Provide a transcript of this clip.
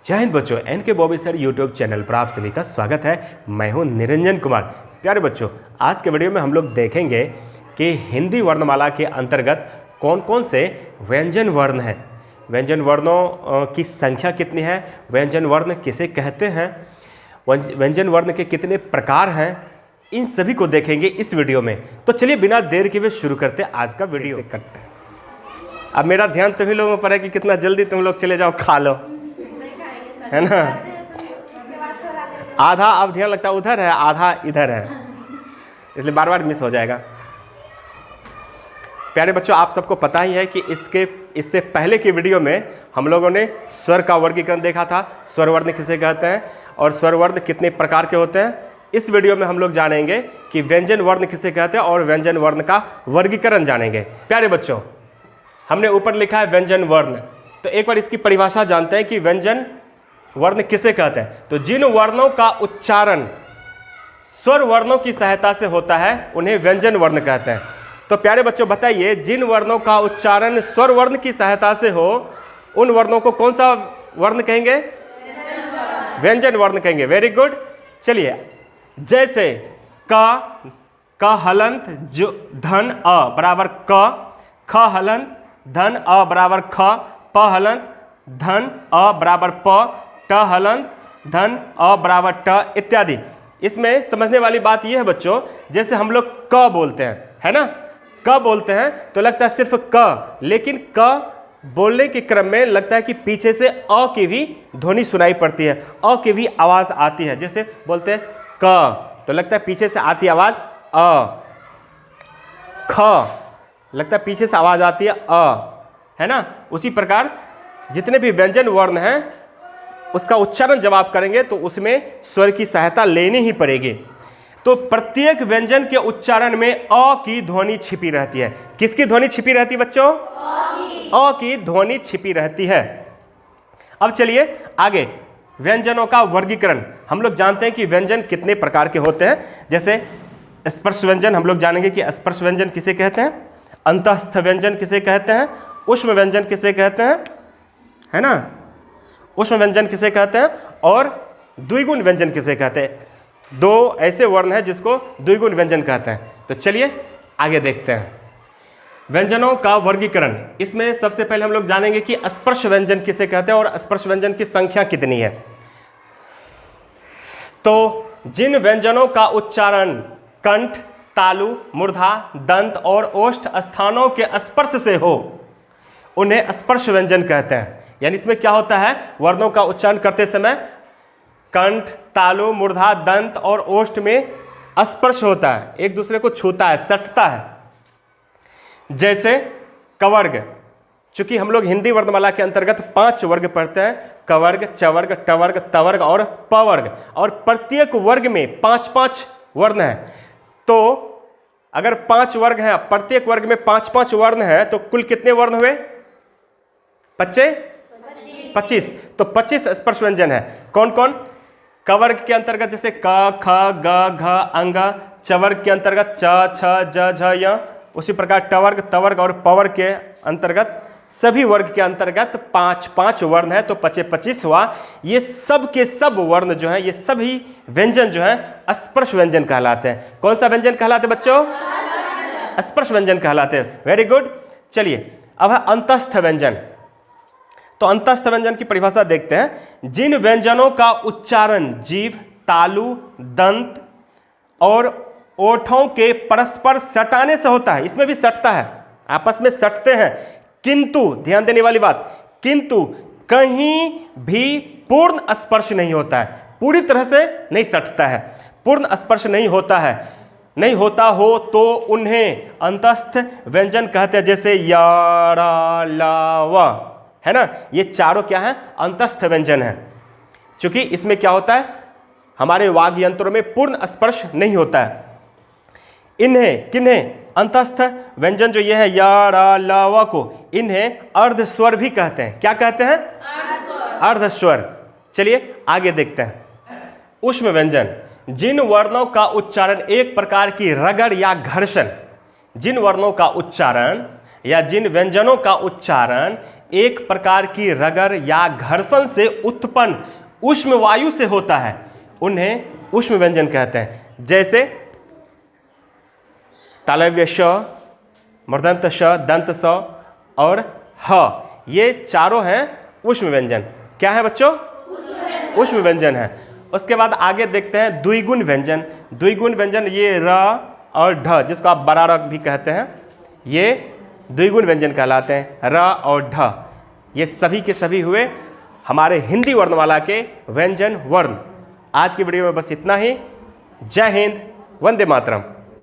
जय हिंद बच्चों, एन के बॉबी सर यूट्यूब चैनल पर आप सभी का स्वागत है। मैं हूं निरंजन कुमार। प्यारे बच्चों, आज के वीडियो में हम लोग देखेंगे कि हिंदी वर्णमाला के अंतर्गत कौन कौन से व्यंजन वर्ण हैं, व्यंजन वर्णों की संख्या कितनी है, व्यंजन वर्ण किसे कहते हैं, व्यंजन वर्ण के कितने प्रकार हैं, इन सभी को देखेंगे इस वीडियो में। तो चलिए बिना देर के हुए शुरू करते हैं आज का वीडियो। अब मेरा ध्यान तभी लोगों पर है कि कितना जल्दी तुम लोग चले जाओ खा लो, है ना। आधा अब ध्यान लगता है उधर है, आधा इधर है, इसलिए बार बार मिस हो जाएगा। प्यारे बच्चों, आप सबको पता ही है कि इससे पहले की वीडियो में हम लोगों ने स्वर का वर्गीकरण देखा था, स्वर वर्ण किसे कहते हैं और स्वर वर्ण कितने प्रकार के होते हैं। इस वीडियो में हम लोग जानेंगे कि व्यंजन वर्ण किसे कहते हैं और व्यंजन वर्ण का वर्गीकरण जानेंगे। प्यारे बच्चों, हमने ऊपर लिखा है व्यंजन वर्ण, तो एक बार इसकी परिभाषा जानते हैं कि व्यंजन वर्ण किसे कहते हैं। तो जिन वर्णों का उच्चारण स्वर वर्णों की सहायता से होता है उन्हें व्यंजन वर्ण कहते हैं। तो प्यारे बच्चों बताइए, जिन वर्णों का उच्चारण स्वर वर्ण की सहायता से हो उन वर्णों को कौन सा वर्ण कहेंगे? व्यंजन वर्ण कहेंगे। Very good. चलिए, जैसे क हलंत जो धन अ बराबर क, ख हलंत धन अ बराबर ख, प हलंत धन अ बराबर प, ट हलंत धन अ बराबर ट इत्यादि। इसमें समझने वाली बात यह है बच्चों, जैसे हम लोग क बोलते हैं, है ना, क बोलते हैं तो लगता है सिर्फ क, लेकिन क बोलने के क्रम में लगता है कि पीछे से अ की भी ध्वनि सुनाई पड़ती है, अ की भी आवाज आती है। जैसे बोलते हैं क तो लगता है पीछे से आती आवाज अ, ख लगता है पीछे से आवाज आती है अ, है ना। उसी प्रकार जितने भी व्यंजन वर्ण हैं उसका उच्चारण जब आप करेंगे तो उसमें स्वर की सहायता लेनी ही पड़ेगी। तो प्रत्येक व्यंजन के उच्चारण में अ की ध्वनि छिपी रहती है। किसकी ध्वनि छिपी रहती है बच्चों? अ की ध्वनि छिपी रहती है। अब चलिए आगे, व्यंजनों का वर्गीकरण। हम लोग जानते हैं कि व्यंजन कितने प्रकार के होते हैं। जैसे स्पर्श व्यंजन हम लोग जानेंगे कि स्पर्श व्यंजन किसे कहते हैं, अंतस्थ व्यंजन किसे कहते हैं, ऊष्म व्यंजन किसे कहते हैं, है ना, ऊष्म व्यंजन किसे कहते हैं और द्विगुण व्यंजन किसे कहते हैं। दो ऐसे वर्ण हैं जिसको द्विगुण व्यंजन कहते हैं। तो चलिए आगे देखते हैं व्यंजनों का वर्गीकरण। इसमें सबसे पहले हम लोग जानेंगे कि स्पर्श व्यंजन किसे कहते हैं और स्पर्श व्यंजन की संख्या कितनी है। तो जिन व्यंजनों का उच्चारण कंठ, तालु, मूर्धा, दंत और ओष्ठ स्थानों के स्पर्श से हो उन्हें स्पर्श व्यंजन कहते हैं। यानी इसमें क्या होता है, वर्णों का उच्चारण करते समय कंठ, तालु, मूर्धा, दंत और ओष्ठ में स्पर्श होता है, एक दूसरे को छूता है, सटता है। जैसे कवर्ग, चूंकि हम लोग हिंदी वर्णमाला के अंतर्गत 5 वर्ग पढ़ते हैं, कवर्ग, चवर्ग, टवर्ग, तवर्ग और पवर्ग, और प्रत्येक वर्ग में 5-5 वर्ण हैं। तो अगर 5 वर्ग हैं, प्रत्येक वर्ग में 5-5 वर्ण हैं, तो कुल कितने वर्ण हुए? 25। तो 25 स्पर्श व्यंजन है। कौन कौन? कवर्ग के अंतर्गत जैसे क, ख, ग, घ, अंग, चवर्ग के अंतर्गत च, छ, ज, झ, य, उसी प्रकार टवर्ग, तवर्ग और पवर्ग के अंतर्गत सभी वर्ग के अंतर्गत 5-5 वर्ण है, तो 25 हुआ। ये सब के सब वर्ण जो है, ये सभी व्यंजन जो है स्पर्श व्यंजन कहलाते हैं। कौन सा व्यंजन कहलाते बच्चों? स्पर्श व्यंजन कहलाते हैं। Very good. चलिए अब है अंतस्थ व्यंजन। तो अंतस्थ व्यंजन की परिभाषा देखते हैं। जिन व्यंजनों का उच्चारण जीभ, तालु, दंत और ओठों के परस्पर सटाने से होता है। इसमें भी सटता है, आपस में सटते हैं, किंतु ध्यान देने वाली बात, किंतु कहीं भी पूर्ण स्पर्श नहीं होता है, पूरी तरह से नहीं सटता है, पूर्ण स्पर्श नहीं होता है। नहीं होता हो तो उन्हें अंतस्थ व्यंजन कहते हैं। जैसे या, रा, ला, व, है ना, ये चारों क्या है? अंतस्थ व्यंजन है। क्योंकि इसमें क्या होता है, हमारे वाग् यंत्रों में पूर्ण स्पर्श नहीं होता है। इन्हें किन्हें? अंतस्थ व्यंजन जो ये है या, रा, ला, व को, इन्हें अर्धस्वर भी कहते हैं। क्या कहते हैं? अर्धस्वर। चलिए आगे देखते हैं ऊष्म व्यंजन। जिन वर्णों का उच्चारण एक प्रकार की रगड़ या घर्षण, जिन वर्णों का उच्चारण या जिन व्यंजनों का उच्चारण एक प्रकार की रगड़ या घर्षण से उत्पन्न उष्म वायु से होता है, उन्हें उष्म व्यंजन कहते हैं। जैसे तालव्य श, मूर्धन्य श, दंत स और ह, ये चारों हैं उष्म व्यंजन। क्या है बच्चों? उष्म व्यंजन है। उसके बाद आगे देखते हैं द्विगुण व्यंजन। द्विगुण व्यंजन ये र और ढ, जिसको आप बड़ा र भी कहते हैं, ये द्विगुण व्यंजन कहलाते हैं। र और ढ ये सभी के सभी हुए हमारे हिंदी वर्णमाला के व्यंजन वर्ण। आज की वीडियो में बस इतना ही। जय हिंद, वंदे मातरम।